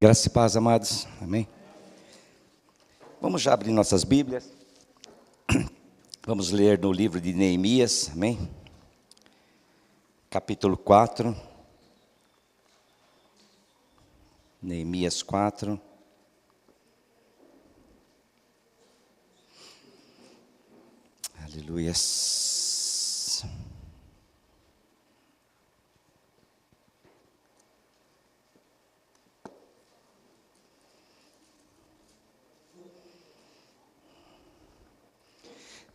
Graça e paz, amados. Amém? Vamos já abrir nossas Bíblias. Vamos ler no livro de Neemias. Amém? Capítulo 4. Neemias 4. Aleluias.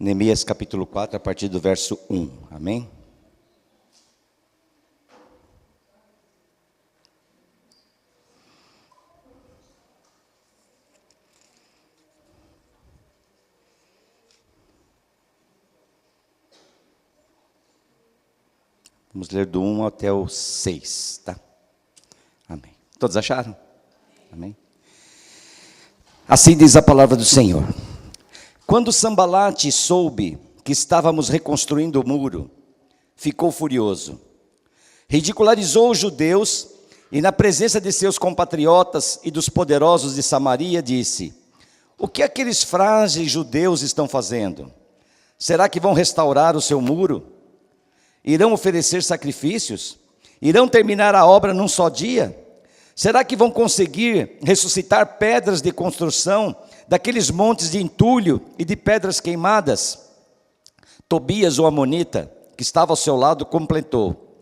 Neemias capítulo 4, a partir do verso 1, amém? Vamos ler do 1 até o 6, tá? Amém. Todos acharam? Amém? Assim diz a palavra do Senhor. Quando Sambalate soube que estávamos reconstruindo o muro, ficou furioso. Ridicularizou os judeus e, na presença de seus compatriotas e dos poderosos de Samaria, disse: o que aqueles frágeis judeus estão fazendo? Será que vão restaurar o seu muro? Irão oferecer sacrifícios? Irão terminar a obra num só dia? Será que vão conseguir ressuscitar pedras de construção daqueles montes de entulho e de pedras queimadas? Tobias, o amonita, que estava ao seu lado, completou: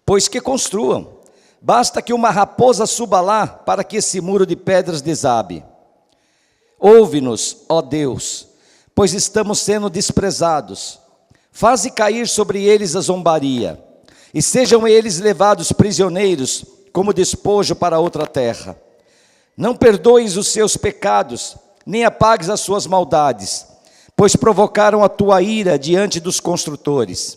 pois que construam, basta que uma raposa suba lá para que esse muro de pedras desabe. Ouve-nos, ó Deus, pois estamos sendo desprezados. Faze cair sobre eles a zombaria, e sejam eles levados prisioneiros como despojo para outra terra. Não perdoes os seus pecados, nem apagues as suas maldades, pois provocaram a tua ira diante dos construtores.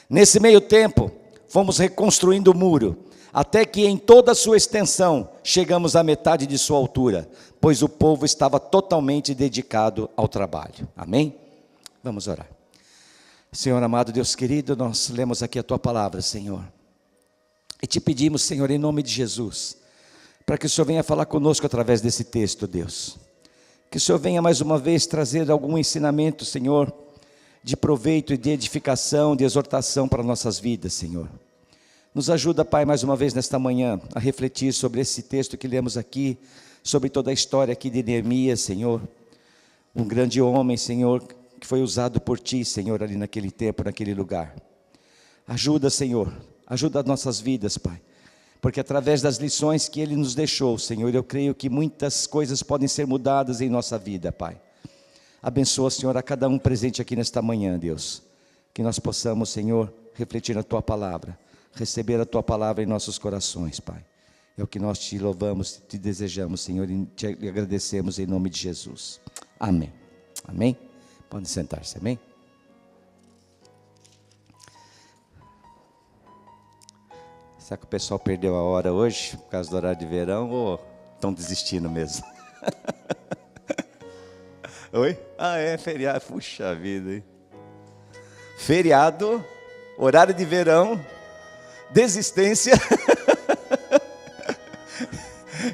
Nesse meio tempo, fomos reconstruindo o muro, até que em toda a sua extensão chegamos à metade de sua altura, pois o povo estava totalmente dedicado ao trabalho. Amém? Vamos orar. Senhor amado, Deus querido, nós lemos aqui a tua palavra, Senhor, e te pedimos, Senhor, em nome de Jesus, para que o Senhor venha falar conosco através desse texto, Deus. Que o Senhor venha mais uma vez trazer algum ensinamento, Senhor, de proveito e de edificação, de exortação para nossas vidas, Senhor. Nos ajuda, Pai, mais uma vez nesta manhã, a refletir sobre esse texto que lemos aqui, sobre toda a história aqui de Neemias, Senhor. Um grande homem, Senhor, que foi usado por Ti, Senhor, ali naquele tempo, naquele lugar. Ajuda, Senhor, ajuda as nossas vidas, Pai. Porque através das lições que Ele nos deixou, Senhor, eu creio que muitas coisas podem ser mudadas em nossa vida, Pai. Abençoa, Senhor, a cada um presente aqui nesta manhã, Deus. Que nós possamos, Senhor, refletir na Tua palavra, receber a Tua palavra em nossos corações, Pai. É o que nós Te louvamos, Te desejamos, Senhor, e Te agradecemos em nome de Jesus. Amém. Amém? Podem sentar-se, amém? Será que o pessoal perdeu a hora hoje, por causa do horário de verão, ou estão desistindo mesmo? Oi? Ah, é feriado, puxa vida, hein? Feriado, horário de verão, desistência.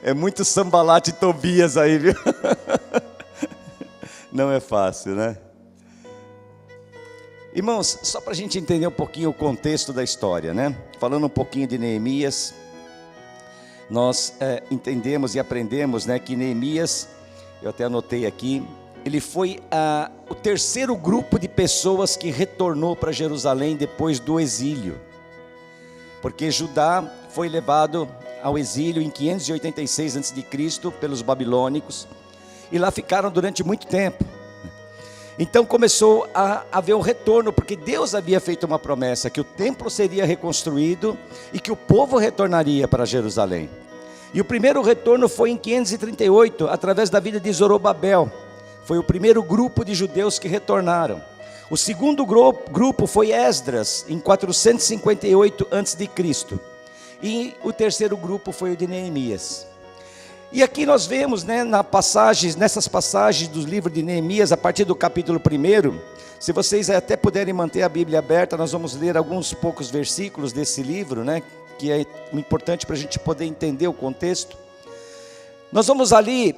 É muito Sambalate e Tobias aí, viu? Não é fácil, né? Irmãos, só para a gente entender um pouquinho o contexto da história, né? Falando um pouquinho de Neemias, nós entendemos e aprendemos, né, que Neemias, eu até anotei aqui, ele foi o terceiro grupo de pessoas que retornou para Jerusalém depois do exílio. Porque Judá foi levado ao exílio em 586 a.C. pelos babilônicos, e lá ficaram durante muito tempo. Então começou a haver um retorno, porque Deus havia feito uma promessa, que o templo seria reconstruído e que o povo retornaria para Jerusalém. E o primeiro retorno foi em 538, através da vida de Zorobabel. Foi o primeiro grupo de judeus que retornaram. O segundo grupo foi Esdras, em 458 a.C. E o terceiro grupo foi o de Neemias. E aqui nós vemos, né, nessas passagens do livro de Neemias, a partir do capítulo 1, se vocês até puderem manter a Bíblia aberta, nós vamos ler alguns poucos versículos desse livro, né, que é importante para a gente poder entender o contexto. Nós vamos ali,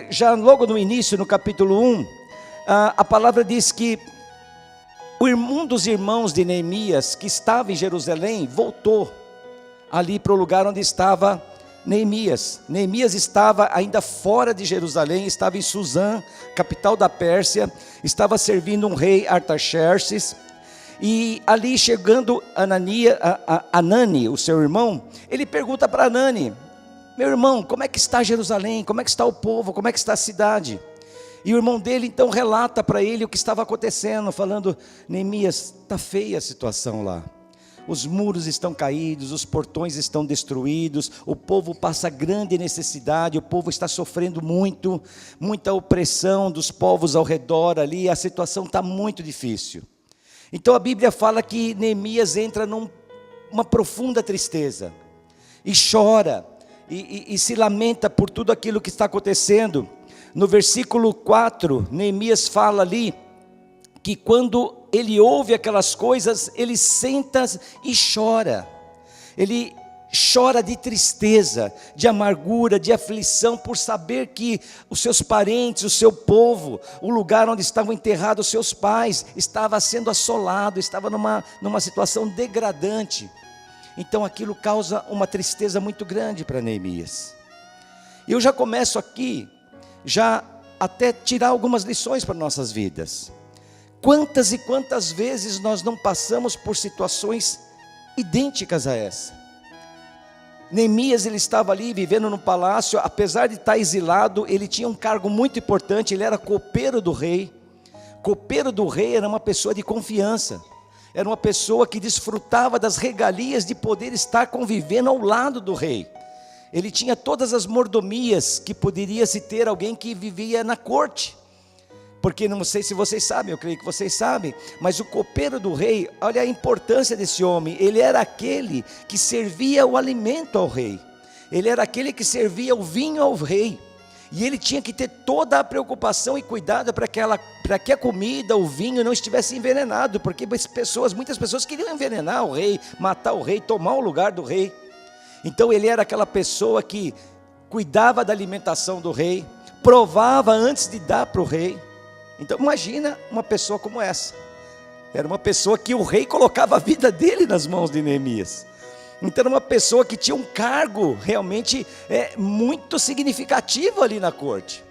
já logo no início, no capítulo 1, a palavra diz que um dos irmãos de Neemias, que estava em Jerusalém, voltou ali para o lugar onde estava Neemias. Neemias estava ainda fora de Jerusalém, estava em Suzã, capital da Pérsia, estava servindo um rei Artaxerxes, e ali chegando Anani, o seu irmão, ele pergunta para Anani: meu irmão, como é que está Jerusalém? Como é que está o povo? Como é que está a cidade? E o irmão dele então relata para ele o que estava acontecendo, falando: Neemias, está feia a situação lá. Os muros estão caídos, os portões estão destruídos, o povo passa grande necessidade, o povo está sofrendo muito, muita opressão dos povos ao redor ali, a situação está muito difícil. Então a Bíblia fala que Neemias entra numa profunda tristeza, e chora, e se lamenta por tudo aquilo que está acontecendo. No versículo 4, Neemias fala ali, que quando ele ouve aquelas coisas, ele senta e chora. Ele chora de tristeza, de amargura, de aflição, por saber que os seus parentes, o seu povo, o lugar onde estavam enterrados os seus pais, estava sendo assolado, estava numa situação degradante. Então aquilo causa uma tristeza muito grande para Neemias. E eu já começo aqui, já até tirar algumas lições para nossas vidas. Quantas e quantas vezes nós não passamos por situações idênticas a essa? Neemias, ele estava ali vivendo no palácio, apesar de estar exilado, ele tinha um cargo muito importante, ele era copeiro do rei. Copeiro do rei era uma pessoa de confiança, era uma pessoa que desfrutava das regalias de poder estar convivendo ao lado do rei. Ele tinha todas as mordomias que poderia se ter alguém que vivia na corte. Porque não sei se vocês sabem, eu creio que vocês sabem, mas o copeiro do rei, olha a importância desse homem, ele era aquele que servia o alimento ao rei, ele era aquele que servia o vinho ao rei, e ele tinha que ter toda a preocupação e cuidado para que a comida, o vinho não estivesse envenenado, porque muitas pessoas queriam envenenar o rei, matar o rei, tomar o lugar do rei. Então ele era aquela pessoa que cuidava da alimentação do rei, provava antes de dar para o rei. Então imagina uma pessoa como essa. Era uma pessoa que o rei colocava a vida dele nas mãos de Neemias. Então era uma pessoa que tinha um cargo realmente muito significativo ali na corte,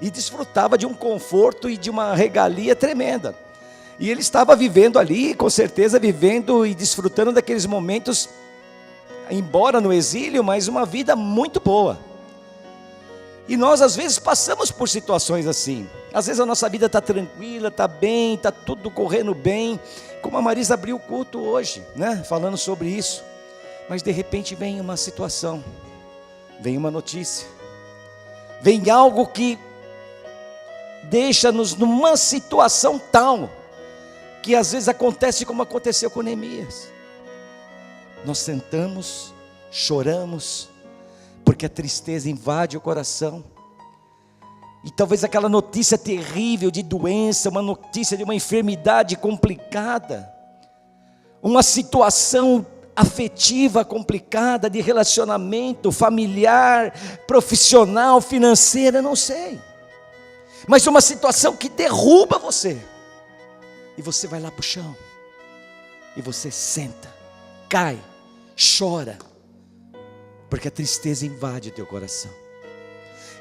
e desfrutava de um conforto e de uma regalia tremenda. E ele estava vivendo ali, com certeza vivendo e desfrutando daqueles momentos, embora no exílio, mas uma vida muito boa. E nós às vezes passamos por situações assim. Às vezes a nossa vida está tranquila, está bem, está tudo correndo bem, como a Marisa abriu o culto hoje, né? Falando sobre isso. Mas de repente vem uma situação, vem uma notícia, vem algo que deixa-nos numa situação tal, que às vezes acontece como aconteceu com Neemias. Nós sentamos, choramos, porque a tristeza invade o coração. E talvez aquela notícia terrível de doença, uma notícia de uma enfermidade complicada, uma situação afetiva complicada, de relacionamento familiar, profissional, financeira, não sei. Mas uma situação que derruba você. E você vai lá para o chão. E você senta, cai, chora, porque a tristeza invade o teu coração.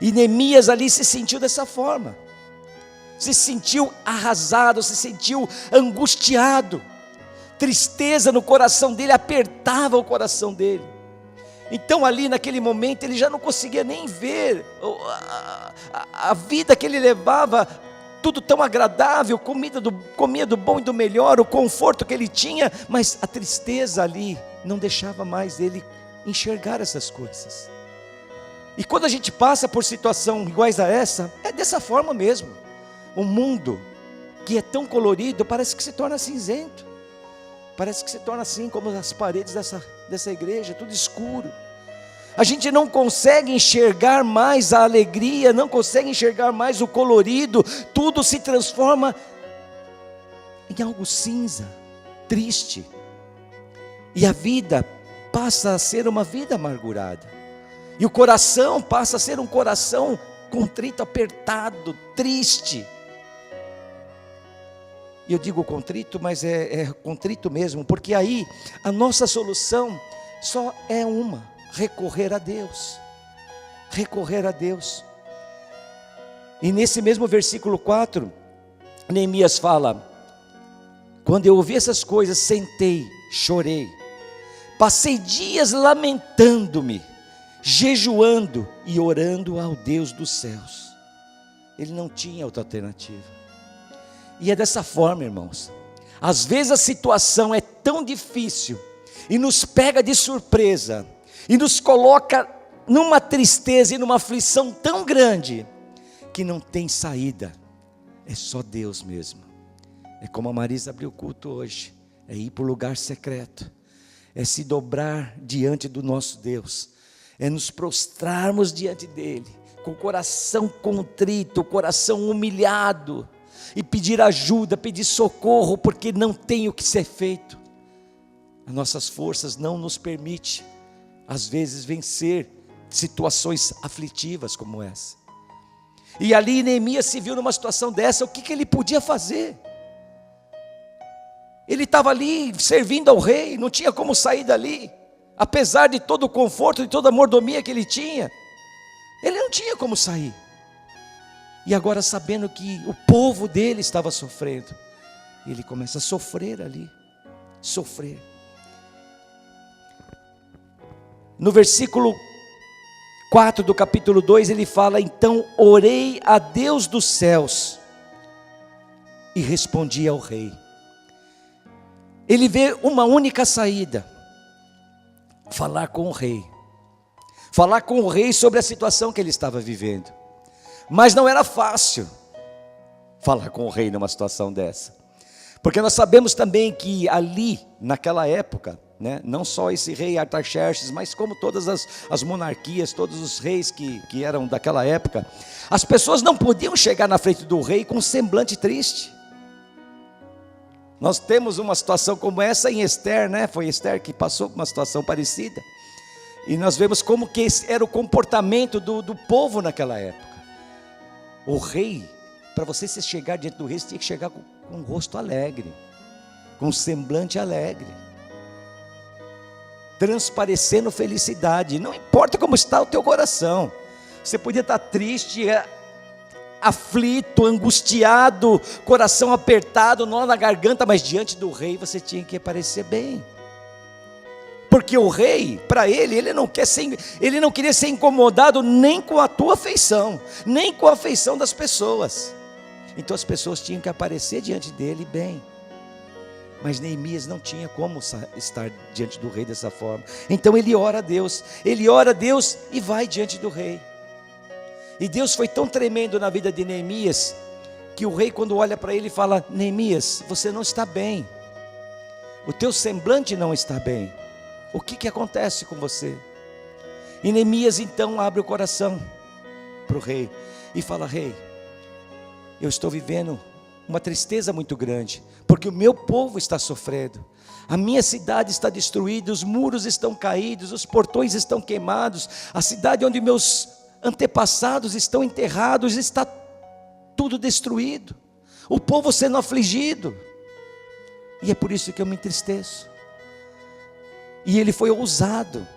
E Neemias ali se sentiu dessa forma, se sentiu arrasado, se sentiu angustiado, tristeza no coração dele, apertava o coração dele. Então ali naquele momento ele já não conseguia nem ver a vida que ele levava, tudo tão agradável, comia do bom e do melhor, o conforto que ele tinha, mas a tristeza ali não deixava mais ele enxergar essas coisas. E quando a gente passa por situações iguais a essa, é dessa forma mesmo. O mundo que é tão colorido parece que se torna cinzento, parece que se torna assim como as paredes dessa igreja, tudo escuro. A gente não consegue enxergar mais a alegria, não consegue enxergar mais o colorido, tudo se transforma em algo cinza, triste, e a vida passa a ser uma vida amargurada. E o coração passa a ser um coração contrito, apertado, triste. E eu digo contrito, mas é contrito mesmo, porque aí a nossa solução só é uma: recorrer a Deus. Recorrer a Deus. E nesse mesmo versículo 4, Neemias fala: quando eu ouvi essas coisas, sentei, chorei, passei dias lamentando-me, jejuando e orando ao Deus dos céus. Ele não tinha outra alternativa. E é dessa forma, irmãos. Às vezes a situação é tão difícil e nos pega de surpresa e nos coloca numa tristeza e numa aflição tão grande que não tem saída. É só Deus mesmo. É como a Marisa abriu o culto hoje. É ir para o lugar secreto. É se dobrar diante do nosso Deus. É nos prostrarmos diante dEle, com o coração contrito, o coração humilhado, e pedir ajuda, pedir socorro, porque não tem o que ser feito. As nossas forças não nos permitem, às vezes, vencer situações aflitivas como essa. E ali Neemias se viu numa situação dessa. O que ele podia fazer? Ele estava ali servindo ao rei, não tinha como sair dali, apesar de todo o conforto, de toda a mordomia que ele tinha, ele não tinha como sair. E agora, sabendo que o povo dele estava sofrendo, ele começa a sofrer ali, sofrer. No versículo 4 do capítulo 2, ele fala: então orei a Deus dos céus e respondi ao rei. Ele vê uma única saída: falar com o rei. Falar com o rei sobre a situação que ele estava vivendo. Mas não era fácil falar com o rei numa situação dessa, porque nós sabemos também que ali, naquela época, né, não só esse rei Artaxerxes, mas como todas as monarquias, todos os reis que eram daquela época, as pessoas não podiam chegar na frente do rei com um semblante triste. Nós temos uma situação como essa em Esther, né? Foi Esther que passou por uma situação parecida, e nós vemos como que esse era o comportamento do povo naquela época. O rei, para você se chegar diante do rei, você tinha que chegar com um rosto alegre, com um semblante alegre, transparecendo felicidade. Não importa como está o teu coração, você podia estar triste, aflito, angustiado, coração apertado, nó na garganta, mas diante do rei você tinha que aparecer bem. Porque o rei, para ele não queria ser incomodado nem com a tua afeição, nem com a afeição das pessoas. Então as pessoas tinham que aparecer diante dele bem. Mas Neemias não tinha como estar diante do rei dessa forma. Então ele ora a Deus e vai diante do rei. E Deus foi tão tremendo na vida de Neemias, que o rei, quando olha para ele, fala: Neemias, você não está bem, o teu semblante não está bem. O que acontece com você? E Neemias então abre o coração para o rei e fala: rei, eu estou vivendo uma tristeza muito grande, porque o meu povo está sofrendo, a minha cidade está destruída, os muros estão caídos, os portões estão queimados, a cidade onde meus antepassados estão enterrados está tudo destruído, o povo sendo afligido, e é por isso que eu me entristeço. E ele foi ousado,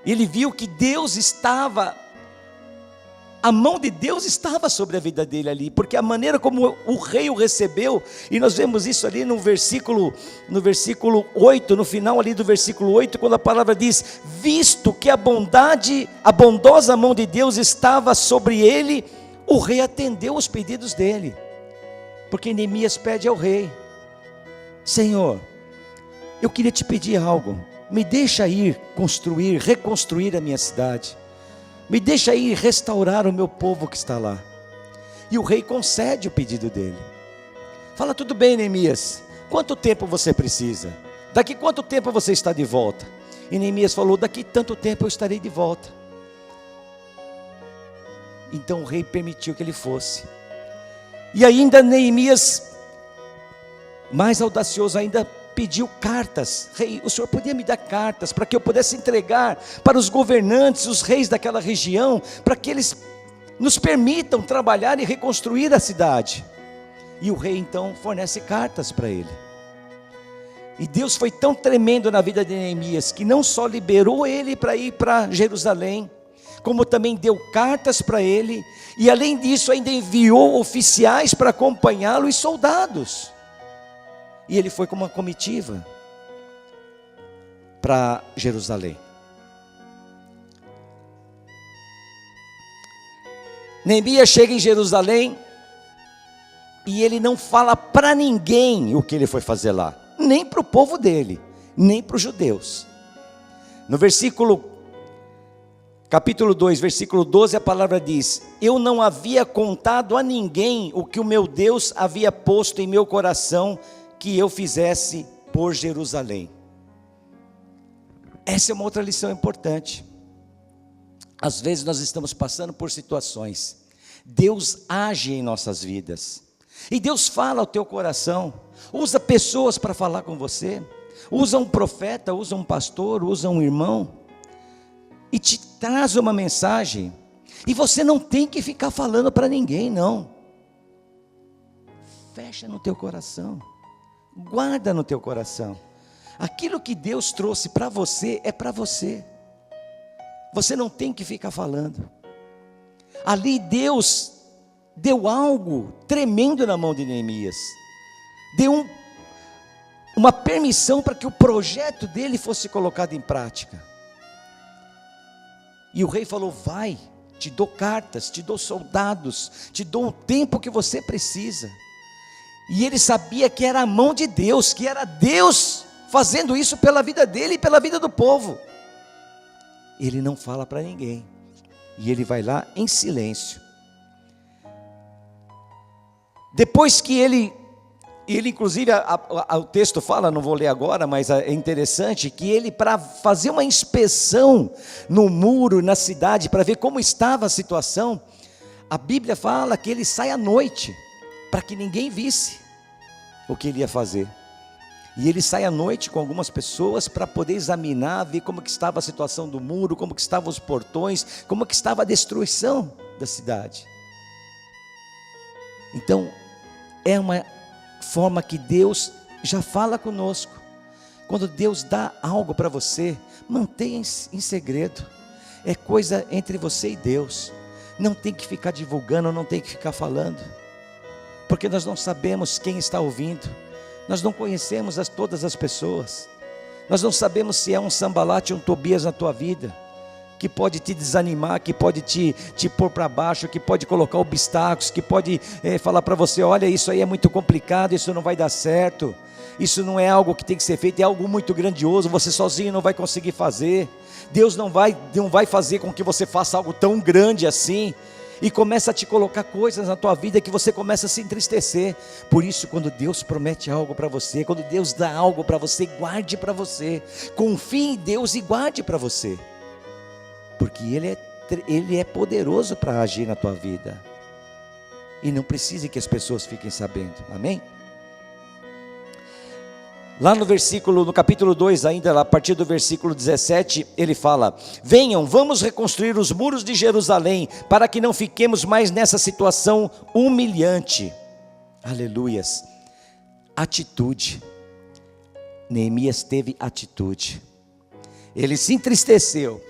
ele viu que Deus estava, a mão de Deus estava sobre a vida dele ali, porque a maneira como o rei o recebeu, e nós vemos isso ali no versículo 8, no final ali do versículo 8, quando a palavra diz: visto que a bondosa mão de Deus estava sobre ele, o rei atendeu os pedidos dele. Porque Neemias pede ao rei: Senhor, eu queria te pedir algo, me deixa ir reconstruir a minha cidade, me deixa ir restaurar o meu povo que está lá. E o rei concede o pedido dele. Fala: tudo bem, Neemias, quanto tempo você precisa? Daqui quanto tempo você está de volta? E Neemias falou: daqui tanto tempo eu estarei de volta. Então o rei permitiu que ele fosse. E ainda Neemias, mais audacioso ainda, pediu cartas. Rei, o senhor podia me dar cartas para que eu pudesse entregar para os governantes, os reis daquela região, para que eles nos permitam trabalhar e reconstruir a cidade. E o rei então fornece cartas para ele. E Deus foi tão tremendo na vida de Neemias, que não só liberou ele para ir para Jerusalém, como também deu cartas para ele, e além disso ainda enviou oficiais para acompanhá-lo e soldados. E ele foi com uma comitiva para Jerusalém. Neemias chega em Jerusalém e ele não fala para ninguém o que ele foi fazer lá, nem para o povo dele, nem para os judeus. No capítulo 2, versículo 12, a palavra diz: eu não havia contado a ninguém o que o meu Deus havia posto em meu coração que eu fizesse por Jerusalém. Essa é uma outra lição importante. Às vezes nós estamos passando por situações, Deus age em nossas vidas, e Deus fala ao teu coração, usa pessoas para falar com você, usa um profeta, usa um pastor, usa um irmão, e te traz uma mensagem, e você não tem que ficar falando para ninguém, não. Fecha no teu coração, guarda no teu coração, aquilo que Deus trouxe para você é para você. Você não tem que ficar falando. Ali Deus deu algo tremendo na mão de Neemias, deu uma permissão para que o projeto dele fosse colocado em prática. E o rei falou: vai, te dou cartas, te dou soldados, te dou o tempo que você precisa. E ele sabia que era a mão de Deus, que era Deus fazendo isso pela vida dele e pela vida do povo. Ele não fala para ninguém, e ele vai lá em silêncio. Depois que ele inclusive, o texto fala, não vou ler agora, mas é interessante, que ele, para fazer uma inspeção no muro, na cidade, para ver como estava a situação, a Bíblia fala que ele sai à noite, para que ninguém visse o que ele ia fazer. E ele sai à noite com algumas pessoas para poder examinar, ver como que estava a situação do muro, como que estavam os portões, como que estava a destruição da cidade. Então, é uma forma que Deus já fala conosco. Quando Deus dá algo para você, mantenha em segredo. É coisa entre você e Deus. Não tem que ficar divulgando, não tem que ficar falando, porque nós não sabemos quem está ouvindo. Nós não conhecemos todas as pessoas. Nós não sabemos se é um Sambalate ou um Tobias na tua vida, que pode te desanimar, que pode te pôr para baixo, que pode colocar obstáculos, que pode falar para você: olha, isso aí é muito complicado, isso não vai dar certo, isso não é algo que tem que ser feito, é algo muito grandioso, você sozinho não vai conseguir fazer, Deus não vai fazer com que você faça algo tão grande assim. E começa a te colocar coisas na tua vida que você começa a se entristecer. Por isso, quando Deus promete algo para você, quando Deus dá algo para você, guarde para você. Confie em Deus e guarde para você, porque Ele é poderoso para agir na tua vida. E não precisa que as pessoas fiquem sabendo. Amém? Lá no capítulo 2 ainda, a partir do versículo 17, ele fala: venham, vamos reconstruir os muros de Jerusalém, para que não fiquemos mais nessa situação humilhante. Aleluias. Atitude. Neemias teve atitude. Ele se entristeceu,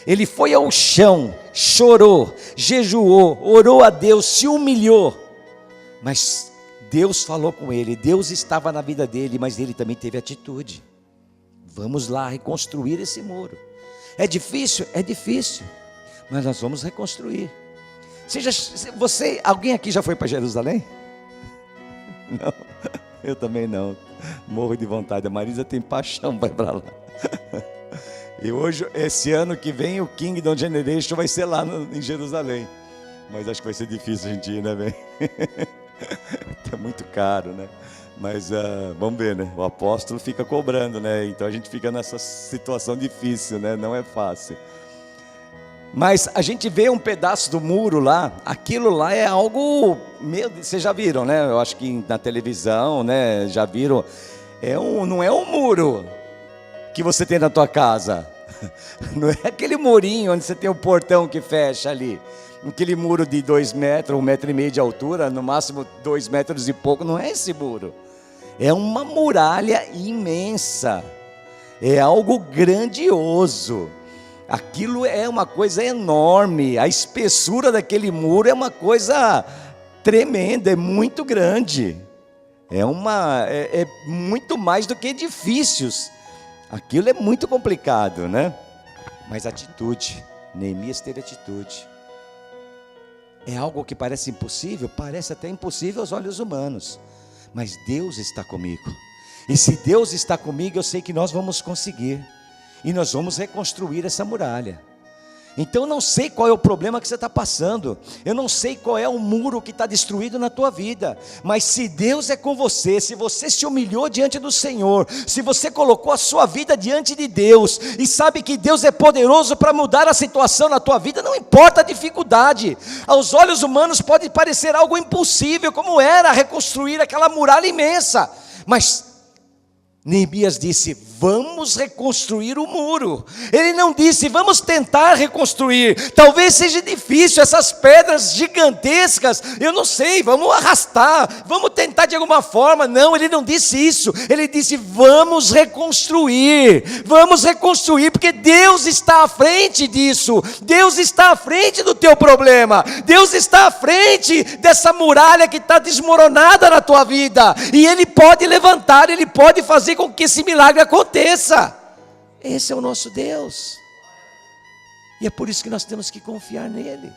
ele foi ao chão, chorou, jejuou, orou a Deus, se humilhou, mas Deus falou com ele, Deus estava na vida dele, mas ele também teve atitude. Vamos lá reconstruir esse muro. É difícil? É difícil, mas nós vamos reconstruir. Alguém aqui já foi para Jerusalém? Não, eu também não, morro de vontade. A Marisa tem paixão para ir para lá. E hoje, esse ano que vem, o Kingdom Generation vai ser lá em Jerusalém, mas acho que vai ser difícil a gente ir, né, bem? É muito caro, né? Mas vamos ver, né? O apóstolo fica cobrando, né? Então a gente fica nessa situação difícil, né? Não é fácil. Mas a gente vê um pedaço do muro lá. Aquilo lá é algo, vocês já viram, né? Eu acho que na televisão, né? Já viram. Não é um muro que você tem na tua casa. Não é aquele murinho onde você tem o portão que fecha ali. Aquele muro de 2 metros, 1,5 metro de altura, no máximo 2 metros e pouco. Não é esse muro. É uma muralha imensa. É algo grandioso. Aquilo é uma coisa enorme. A espessura daquele muro é uma coisa tremenda, é muito grande. É muito mais do que edifícios. Aquilo é muito complicado, né? Mas atitude, Neemias teve atitude. É algo que parece impossível, parece até impossível aos olhos humanos, mas Deus está comigo. E se Deus está comigo, eu sei que nós vamos conseguir. E nós vamos reconstruir essa muralha. Então eu não sei qual é o problema que você está passando, eu não sei qual é o muro que está destruído na tua vida, mas se Deus é com você, se você se humilhou diante do Senhor, se você colocou a sua vida diante de Deus, e sabe que Deus é poderoso para mudar a situação na tua vida, não importa a dificuldade. Aos olhos humanos pode parecer algo impossível, como era reconstruir aquela muralha imensa, mas Neemias disse: vamos reconstruir o muro. Ele não disse: vamos tentar reconstruir, talvez seja difícil, essas pedras gigantescas, eu não sei, vamos arrastar, vamos tentar de alguma forma. Não, ele não disse isso. Ele disse: vamos reconstruir, porque Deus está à frente disso. Deus está à frente do teu problema, Deus está à frente dessa muralha que está desmoronada na tua vida, e Ele pode levantar, Ele pode fazer com que esse milagre aconteça. Esse é o nosso Deus, e é por isso que nós temos que confiar nele.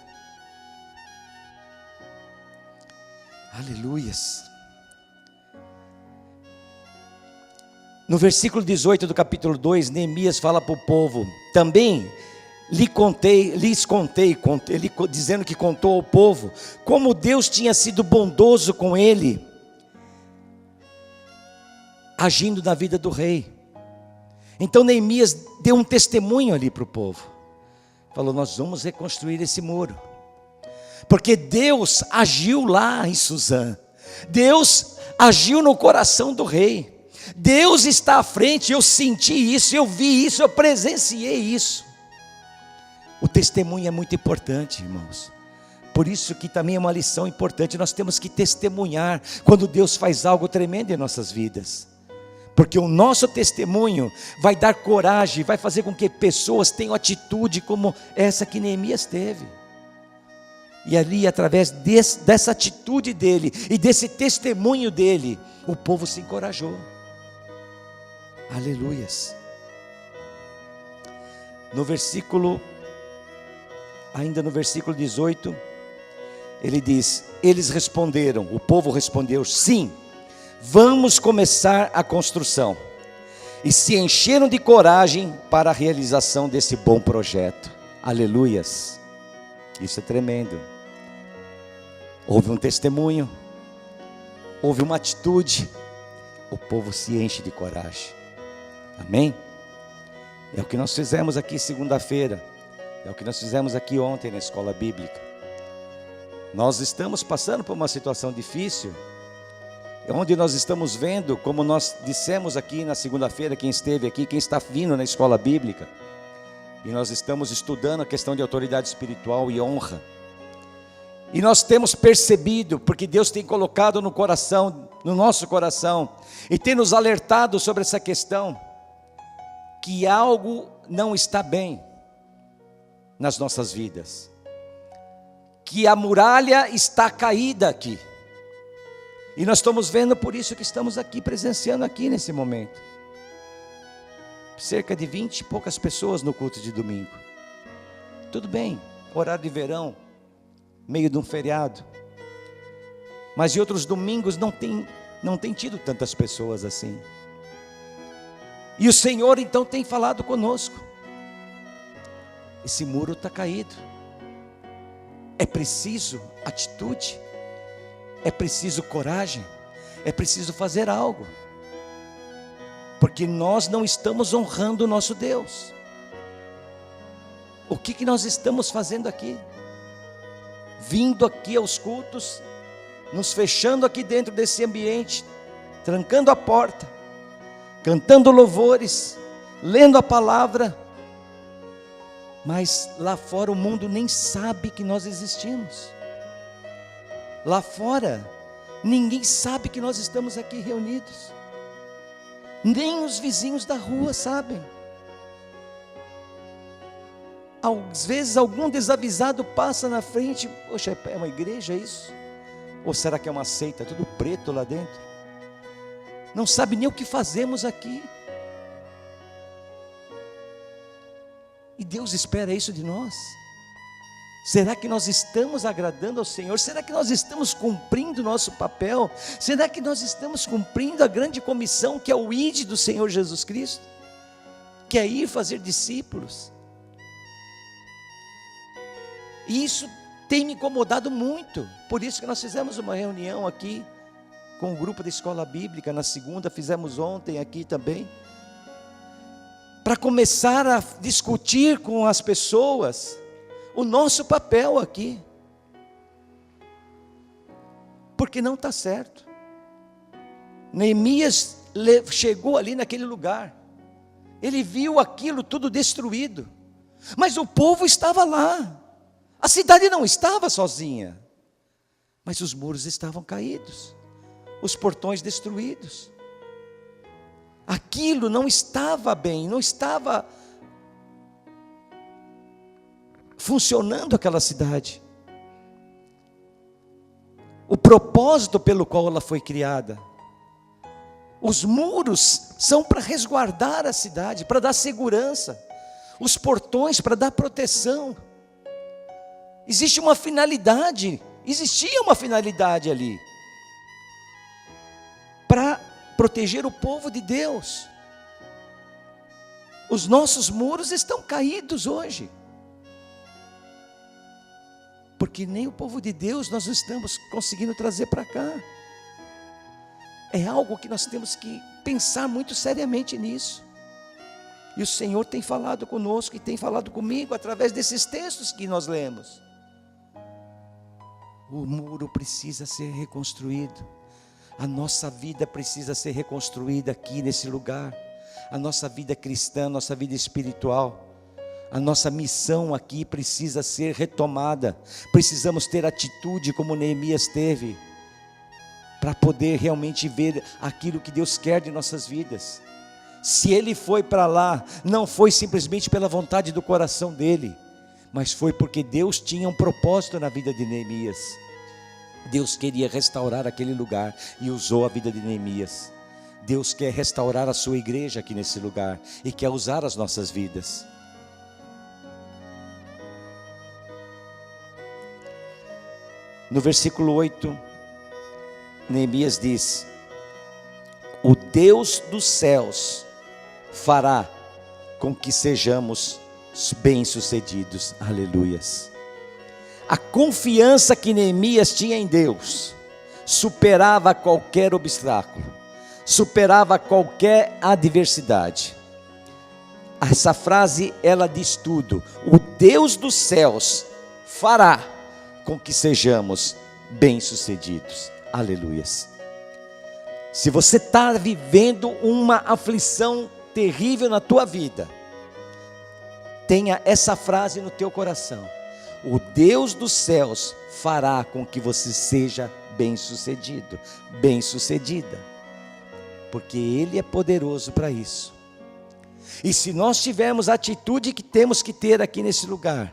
Aleluias. No versículo 18 do capítulo 2, Neemias fala para o povo: também lhes contei, ele dizendo que contou ao povo como Deus tinha sido bondoso com ele, agindo na vida do rei. Então Neemias deu um testemunho ali para o povo, falou: nós vamos reconstruir esse muro, porque Deus agiu lá em Suzã, Deus agiu no coração do rei, Deus está à frente. Eu senti isso, eu vi isso, eu presenciei isso. O testemunho é muito importante, irmãos. Por isso que também é uma lição importante, nós temos que testemunhar quando Deus faz algo tremendo em nossas vidas, porque o nosso testemunho vai dar coragem, vai fazer com que pessoas tenham atitude como essa que Neemias teve. E ali, através dessa atitude dele e desse testemunho dele, o povo se encorajou. Aleluias. Ainda no versículo 18, ele diz: eles responderam, o povo respondeu: sim, vamos começar a construção. E se encheram de coragem para a realização desse bom projeto. Aleluias. Isso é tremendo. Houve um testemunho, houve uma atitude, o povo se enche de coragem. Amém? É o que nós fizemos aqui segunda-feira, é o que nós fizemos aqui ontem na escola bíblica. Nós estamos passando por uma situação difícil, onde nós estamos vendo, como nós dissemos aqui na segunda-feira, quem esteve aqui, quem está vindo na escola bíblica, e nós estamos estudando a questão de autoridade espiritual e honra, e nós temos percebido, porque Deus tem colocado no nosso coração, e tem nos alertado sobre essa questão, que algo não está bem nas nossas vidas, que a muralha está caída aqui, e nós estamos vendo, por isso que estamos aqui, presenciando aqui nesse momento, cerca de 20 e poucas pessoas no culto de domingo. Tudo bem, horário de verão, meio de um feriado, mas em outros domingos não tem tido tantas pessoas assim. E o Senhor então tem falado conosco: esse muro está caído, é preciso atitude, é preciso coragem, é preciso fazer algo, porque nós não estamos honrando o nosso Deus. O que nós estamos fazendo aqui? Vindo aqui aos cultos, nos fechando aqui dentro desse ambiente, trancando a porta, cantando louvores, lendo a palavra, mas lá fora o mundo nem sabe que nós existimos. Lá fora, ninguém sabe que nós estamos aqui reunidos. Nem os vizinhos da rua sabem. Às vezes algum desavisado passa na frente, poxa, é uma igreja isso? Ou será que é uma seita? Tudo preto lá dentro. Não sabe nem o que fazemos aqui. E Deus espera isso de nós. Será que nós estamos agradando ao Senhor? Será que nós estamos cumprindo o nosso papel? Será que nós estamos cumprindo a grande comissão que é o ID do Senhor Jesus Cristo? Que é ir fazer discípulos. E isso tem me incomodado muito. Por isso que nós fizemos uma reunião aqui com o grupo da escola bíblica na segunda, fizemos ontem aqui também, para começar a discutir com as pessoas o nosso papel aqui, porque não está certo. Neemias chegou ali naquele lugar, ele viu aquilo tudo destruído, mas o povo estava lá, a cidade não estava sozinha, mas os muros estavam caídos, os portões destruídos, aquilo não estava bem, não estava funcionando aquela cidade. O propósito pelo qual ela foi criada. Os muros são para resguardar a cidade, para dar segurança. Os portões para dar proteção. Existe uma finalidade, existia uma finalidade ali. Para proteger o povo de Deus. Os nossos muros estão caídos hoje. Porque nem o povo de Deus nós não estamos conseguindo trazer para cá. É algo que nós temos que pensar muito seriamente nisso. E o Senhor tem falado conosco e tem falado comigo através desses textos que nós lemos. O muro precisa ser reconstruído. A nossa vida precisa ser reconstruída aqui nesse lugar. A nossa vida cristã, a nossa vida espiritual. A nossa missão aqui precisa ser retomada. Precisamos ter atitude como Neemias teve, para poder realmente ver aquilo que Deus quer de nossas vidas. Se ele foi para lá, não foi simplesmente pela vontade do coração dele, mas foi porque Deus tinha um propósito na vida de Neemias. Deus queria restaurar aquele lugar e usou a vida de Neemias. Deus quer restaurar a sua igreja aqui nesse lugar e quer usar as nossas vidas. No versículo 8, Neemias diz: o Deus dos céus fará com que sejamos bem-sucedidos. Aleluias. A confiança que Neemias tinha em Deus superava qualquer obstáculo, superava qualquer adversidade. Essa frase, ela diz tudo. O Deus dos céus fará com que sejamos bem-sucedidos. Aleluias. Se você está vivendo uma aflição terrível na tua vida, tenha essa frase no teu coração: o Deus dos céus fará com que você seja bem-sucedido, bem-sucedida, porque Ele é poderoso para isso. E se nós tivermos a atitude que temos que ter aqui nesse lugar,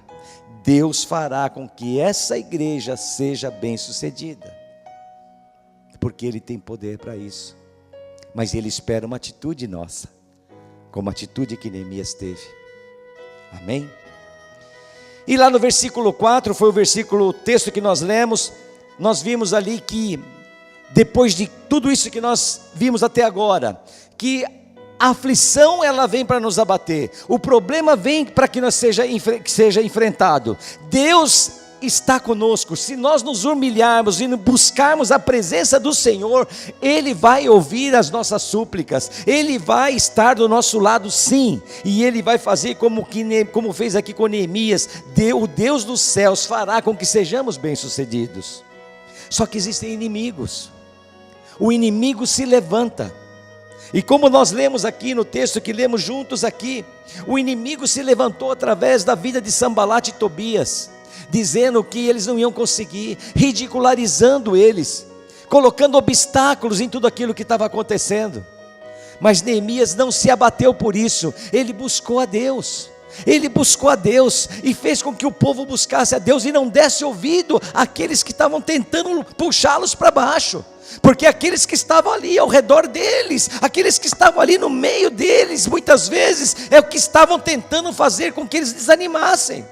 Deus fará com que essa igreja seja bem-sucedida, porque Ele tem poder para isso. Mas Ele espera uma atitude nossa, como a atitude que Neemias teve. Amém? E lá no versículo 4, foi o texto que nós lemos, nós vimos ali que, depois de tudo isso que nós vimos até agora, que a aflição ela vem para nos abater, o problema vem para que seja enfrentado. Deus está conosco. Se nós nos humilharmos e buscarmos a presença do Senhor, Ele vai ouvir as nossas súplicas, Ele vai estar do nosso lado sim, e Ele vai fazer como fez aqui com Neemias. O Deus dos céus fará com que sejamos bem-sucedidos. Só que existem inimigos. O inimigo se levanta. E como nós lemos aqui no texto que lemos juntos aqui, o inimigo se levantou através da vida de Sanbalat e Tobias, dizendo que eles não iam conseguir, ridicularizando eles, colocando obstáculos em tudo aquilo que estava acontecendo. Mas Neemias não se abateu por isso, ele buscou a Deus. Ele buscou a Deus e fez com que o povo buscasse a Deus e não desse ouvido àqueles que estavam tentando puxá-los para baixo, porque aqueles que estavam ali ao redor deles, aqueles que estavam ali no meio deles, muitas vezes é o que estavam tentando fazer com que eles desanimassem.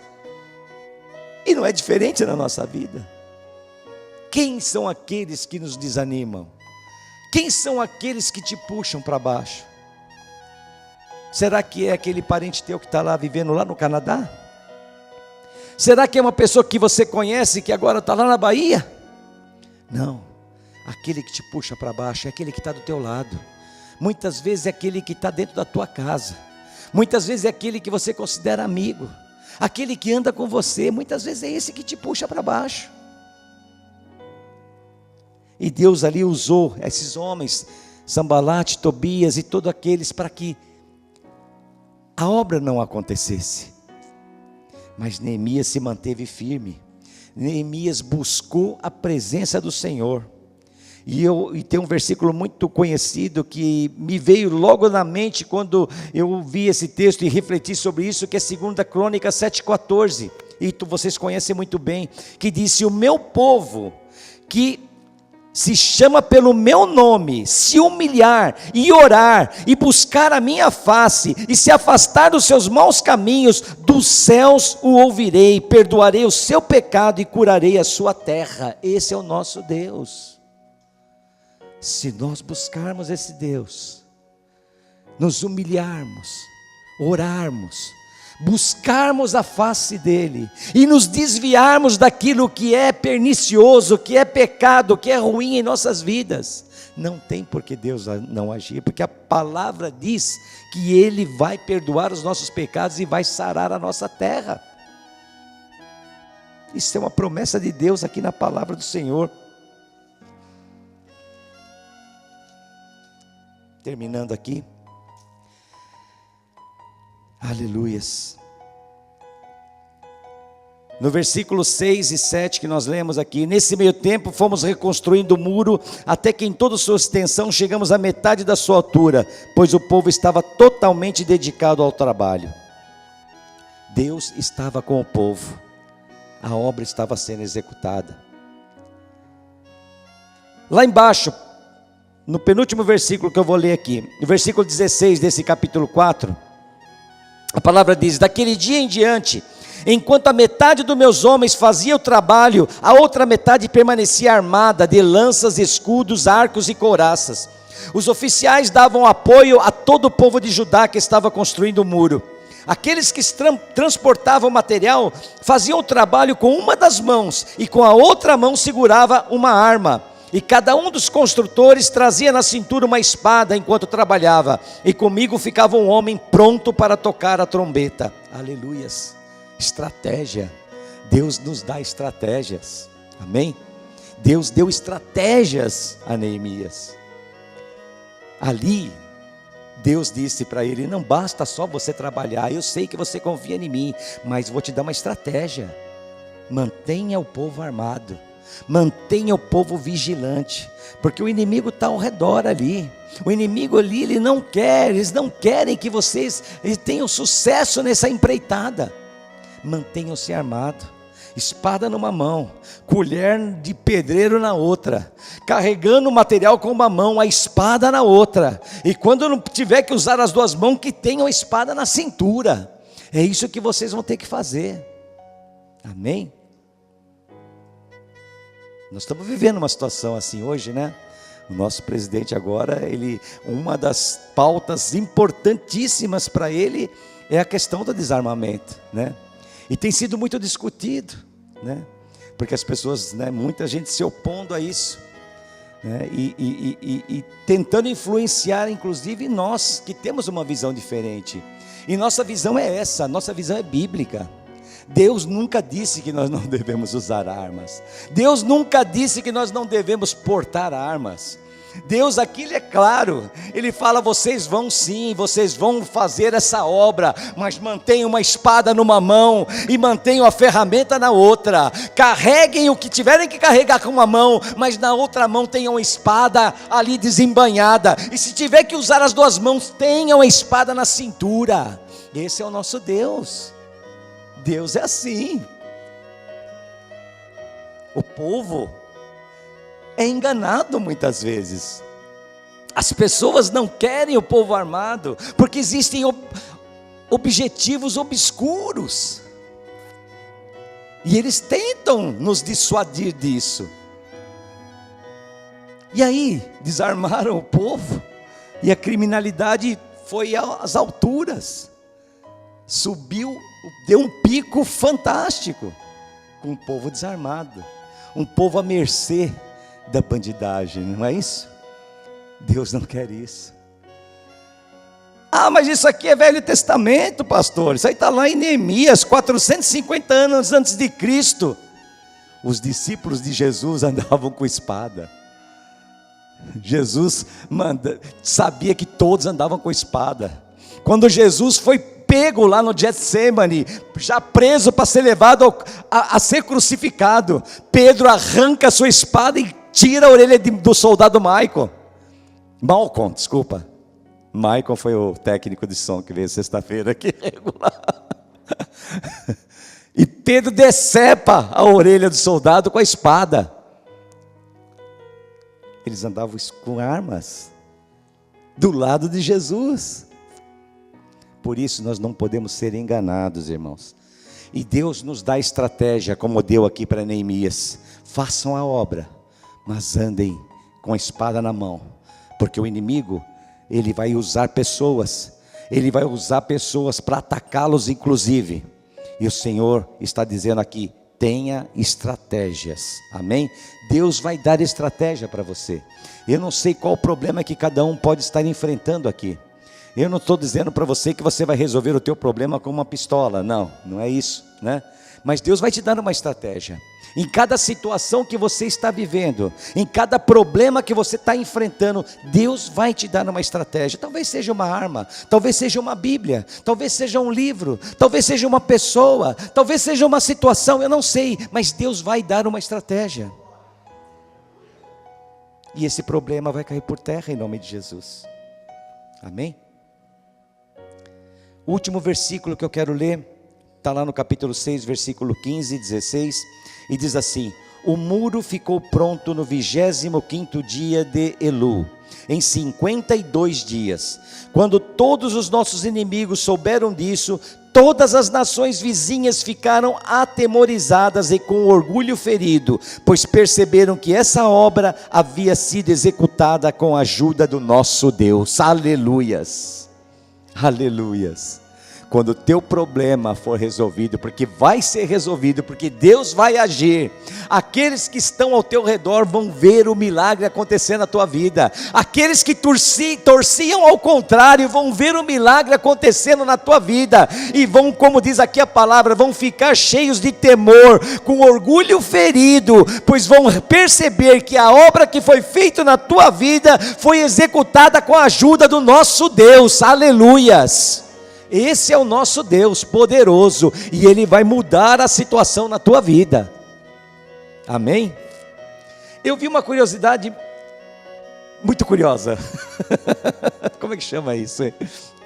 E não é diferente na nossa vida. Quem são aqueles que nos desanimam? Quem são aqueles que te puxam para baixo? Será que é aquele parente teu que está lá vivendo lá no Canadá? Será que é uma pessoa que você conhece que agora está lá na Bahia? Não, aquele que te puxa para baixo é aquele que está do teu lado. Muitas vezes é aquele que está dentro da tua casa. Muitas vezes é aquele que você considera amigo. Aquele que anda com você, muitas vezes é esse que te puxa para baixo. E Deus ali usou esses homens, Sanbalat, Tobias e todos aqueles, para que a obra não acontecesse. Mas Neemias se manteve firme. Neemias buscou a presença do Senhor. E tem um versículo muito conhecido que me veio logo na mente quando eu vi esse texto e refleti sobre isso, que é 2 Crônicas 7,14. E vocês conhecem muito bem, que diz: se o meu povo, que se chama pelo meu nome, se humilhar e orar e buscar a minha face e se afastar dos seus maus caminhos, dos céus o ouvirei, perdoarei o seu pecado e curarei a sua terra. Esse é o nosso Deus. Se nós buscarmos esse Deus, nos humilharmos, orarmos, buscarmos a face dele e nos desviarmos daquilo que é pernicioso, que é pecado, que é ruim em nossas vidas, não tem por que Deus não agir, porque a palavra diz que ele vai perdoar os nossos pecados e vai sarar a nossa terra. Isso é uma promessa de Deus aqui na palavra do Senhor. Terminando aqui, aleluias, no versículo 6 e 7 que nós lemos aqui: nesse meio tempo fomos reconstruindo o muro, até que em toda sua extensão chegamos à metade da sua altura, pois o povo estava totalmente dedicado ao trabalho. Deus estava com o povo, a obra estava sendo executada. Lá embaixo, no penúltimo versículo que eu vou ler aqui, no versículo 16 desse capítulo 4, a palavra diz: daquele dia em diante, enquanto a metade dos meus homens fazia o trabalho, a outra metade permanecia armada de lanças, escudos, arcos e couraças. Os oficiais davam apoio a todo o povo de Judá que estava construindo o muro. Aqueles que transportavam material faziam o trabalho com uma das mãos e com a outra mão segurava uma arma. E cada um dos construtores trazia na cintura uma espada enquanto trabalhava, e comigo ficava um homem pronto para tocar a trombeta. Aleluias, estratégia. Deus nos dá estratégias, amém? Deus deu estratégias a Neemias. Ali, Deus disse para ele: não basta só você trabalhar, eu sei que você confia em mim, mas vou te dar uma estratégia. Mantenha o povo armado, mantenha o povo vigilante, porque o inimigo está ao redor ali. O inimigo ali, eles não querem que vocês tenham sucesso nessa empreitada. Mantenham-se armados, espada numa mão, colher de pedreiro na outra, carregando o material com uma mão, a espada na outra, e quando não tiver que usar as duas mãos, que tenham a espada na cintura. É isso que vocês vão ter que fazer, amém? Nós estamos vivendo uma situação assim hoje, né? O nosso presidente agora, uma das pautas importantíssimas para ele é a questão do desarmamento, né? E tem sido muito discutido, né? Porque as pessoas, né, muita gente se opondo a isso, né? E tentando influenciar, inclusive nós, que temos uma visão diferente. E nossa visão é essa, nossa visão é bíblica. Deus nunca disse que nós não devemos usar armas. Deus nunca disse que nós não devemos portar armas. Deus aqui, Ele é claro, Ele fala, vocês vão sim, vocês vão fazer essa obra, mas mantenham uma espada numa mão, e mantenham a ferramenta na outra, carreguem o que tiverem que carregar com uma mão, mas na outra mão tenham a espada ali desembainhada, e se tiver que usar as duas mãos, tenham a espada na cintura. Esse é o nosso Deus. Deus é assim. O povo é enganado muitas vezes. As pessoas não querem o povo armado, porque existem objetivos obscuros, e eles tentam nos dissuadir disso. E aí, desarmaram o povo, e a criminalidade foi às alturas, subiu, deu um pico fantástico, com o povo desarmado, um povo à mercê da bandidagem, não é isso? Deus não quer isso. Ah, mas isso aqui é Velho Testamento, pastor. Isso aí está lá em Neemias, 450 anos antes de Cristo. Os discípulos de Jesus andavam com espada. Jesus sabia que todos andavam com espada. Quando Jesus foi pego lá no Getsemane, já preso para ser levado a ser crucificado, Pedro arranca a sua espada e tira a orelha do soldado Malcolm, desculpa. Michael foi o técnico de som que veio sexta-feira aqui regular. E Pedro decepa a orelha do soldado com a espada. Eles andavam com armas do lado de Jesus. Por isso nós não podemos ser enganados, irmãos. E Deus nos dá estratégia, como deu aqui para Neemias. Façam a obra, mas andem com a espada na mão, porque o inimigo, ele vai usar pessoas para atacá-los inclusive, e o Senhor está dizendo aqui, tenha estratégias, amém? Deus vai dar estratégia para você. Eu não sei qual o problema que cada um pode estar enfrentando aqui. Eu não estou dizendo para você que você vai resolver o teu problema com uma pistola, não é isso, né? Mas Deus vai te dar uma estratégia. Em cada situação que você está vivendo, em cada problema que você está enfrentando, Deus vai te dar uma estratégia. Talvez seja uma arma, talvez seja uma Bíblia, talvez seja um livro, talvez seja uma pessoa, talvez seja uma situação, eu não sei, mas Deus vai dar uma estratégia. E esse problema vai cair por terra em nome de Jesus. Amém? O último versículo que eu quero ler está lá no capítulo 6, versículo 15 e 16, e diz assim: o muro ficou pronto no 25º dia de Elu, em 52 dias. Quando todos os nossos inimigos souberam disso, todas as nações vizinhas ficaram atemorizadas e com orgulho ferido, pois perceberam que essa obra havia sido executada com a ajuda do nosso Deus. Aleluias, aleluias. Quando o teu problema for resolvido, porque vai ser resolvido, porque Deus vai agir, aqueles que estão ao teu redor vão ver o milagre acontecer na tua vida. Aqueles que torciam ao contrário, vão ver o milagre acontecendo na tua vida, e vão, como diz aqui a palavra, vão ficar cheios de temor, com orgulho ferido, pois vão perceber que a obra que foi feita na tua vida, foi executada com a ajuda do nosso Deus. Aleluias. Esse é o nosso Deus poderoso, e Ele vai mudar a situação na tua vida, amém? Eu vi uma curiosidade muito curiosa. Como é que chama isso, hein?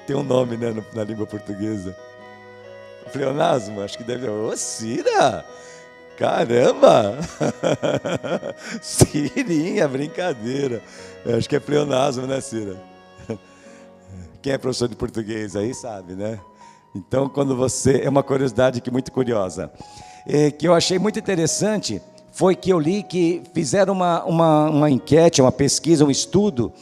Tem um nome, né, na língua portuguesa. Pleonasmo, acho que deve... Ô, Cira! Caramba! Cirinha, brincadeira. Eu acho que é pleonasmo, né, Cira? Quem é professor de português aí sabe, né? Então, quando você... É uma curiosidade que muito curiosa. Que eu achei muito interessante, foi que eu li que fizeram uma enquete, uma pesquisa, um estudo,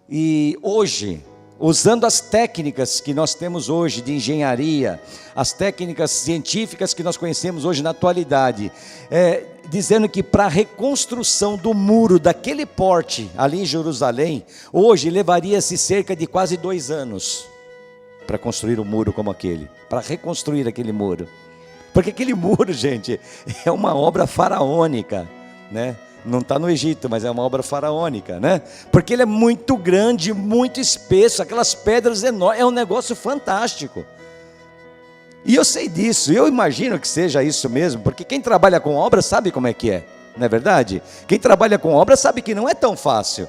e hoje, usando as técnicas que nós temos hoje de engenharia, as técnicas científicas que nós conhecemos hoje na atualidade, dizendo que para a reconstrução do muro daquele porte ali em Jerusalém, hoje levaria-se cerca de quase 2 anos para construir um muro como aquele, para reconstruir aquele muro, porque aquele muro, gente, é uma obra faraônica, né? Não está no Egito, mas é uma obra faraônica, né? Porque ele é muito grande, muito espesso, aquelas pedras enormes, é um negócio fantástico. E eu sei disso, eu imagino que seja isso mesmo, porque quem trabalha com obra sabe como é que é, não é verdade? Quem trabalha com obra sabe que não é tão fácil.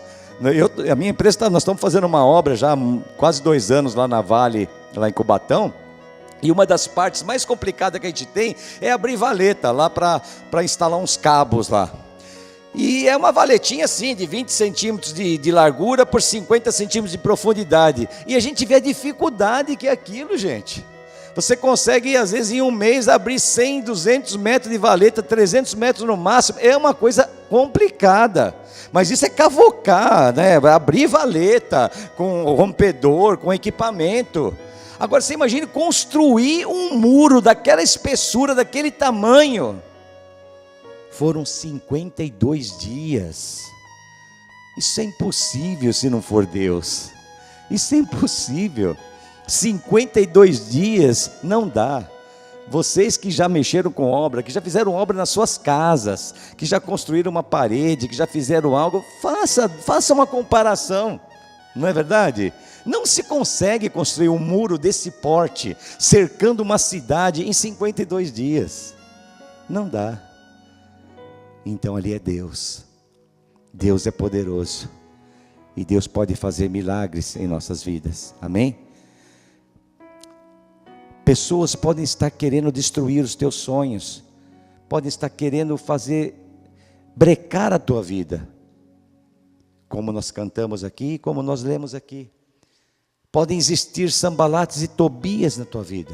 A minha empresa, nós estamos fazendo uma obra já há quase 2 anos lá na Vale, lá em Cubatão. E uma das partes mais complicadas que a gente tem é abrir valeta lá para instalar uns cabos lá. E é uma valetinha assim, de 20 centímetros de largura por 50 centímetros de profundidade. E a gente vê a dificuldade que é aquilo, gente. Você consegue, às vezes, em um mês, abrir 100, 200 metros de valeta, 300 metros no máximo. É uma coisa complicada. Mas isso é cavocar, né? Abrir valeta com rompedor, com equipamento. Agora você imagine construir um muro daquela espessura, daquele tamanho. Foram 52 dias. Isso é impossível se não for Deus. Isso é impossível. 52 dias não dá. Vocês que já mexeram com obra, que já fizeram obra nas suas casas, que já construíram uma parede, que já fizeram algo, faça uma comparação. Não é verdade? Não se consegue construir um muro desse porte, cercando uma cidade em 52 dias. Não dá. Então ali é Deus. Deus é poderoso. E Deus pode fazer milagres em nossas vidas. Amém? Pessoas podem estar querendo destruir os teus sonhos. Podem estar querendo brecar a tua vida. Como nós cantamos aqui, como nós lemos aqui. Podem existir Sanbalates e Tobias na tua vida.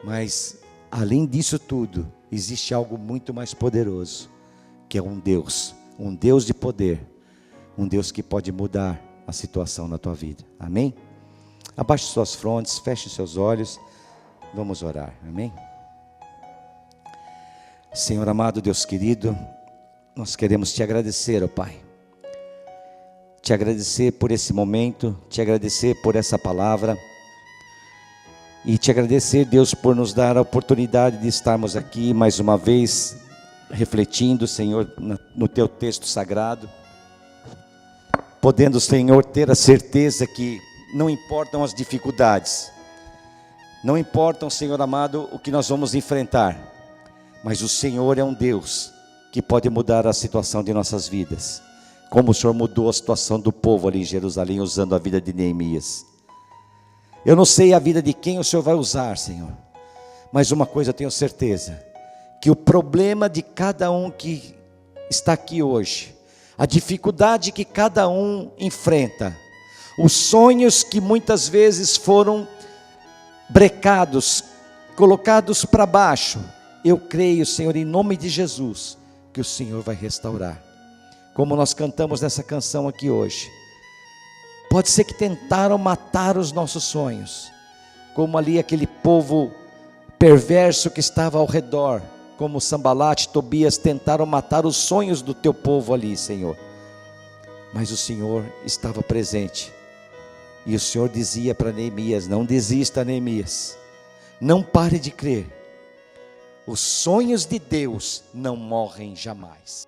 Mas, além disso tudo, existe algo muito mais poderoso, que é um Deus de poder, um Deus que pode mudar a situação na tua vida. Amém? Abaixe suas frontes, feche seus olhos, vamos orar. Amém? Senhor amado, Deus querido, nós queremos te agradecer, ó Pai. Te agradecer por esse momento, te agradecer por essa palavra, e te agradecer, Deus, por nos dar a oportunidade de estarmos aqui mais uma vez, refletindo, Senhor, no teu texto sagrado, podendo, Senhor, ter a certeza que não importam as dificuldades, não importam, Senhor amado, o que nós vamos enfrentar, mas o Senhor é um Deus que pode mudar a situação de nossas vidas, como o Senhor mudou a situação do povo ali em Jerusalém, usando a vida de Neemias. Eu não sei a vida de quem o Senhor vai usar, Senhor, mas uma coisa eu tenho certeza, que o problema de cada um que está aqui hoje, a dificuldade que cada um enfrenta, os sonhos que muitas vezes foram brecados, colocados para baixo, eu creio, Senhor, em nome de Jesus, que o Senhor vai restaurar. Como nós cantamos nessa canção aqui hoje, pode ser que tentaram matar os nossos sonhos, como ali aquele povo perverso que estava ao redor, como Sanbalate e Tobias tentaram matar os sonhos do teu povo ali, Senhor. Mas o Senhor estava presente, e o Senhor dizia para Neemias: não desista, Neemias, não pare de crer, os sonhos de Deus não morrem jamais.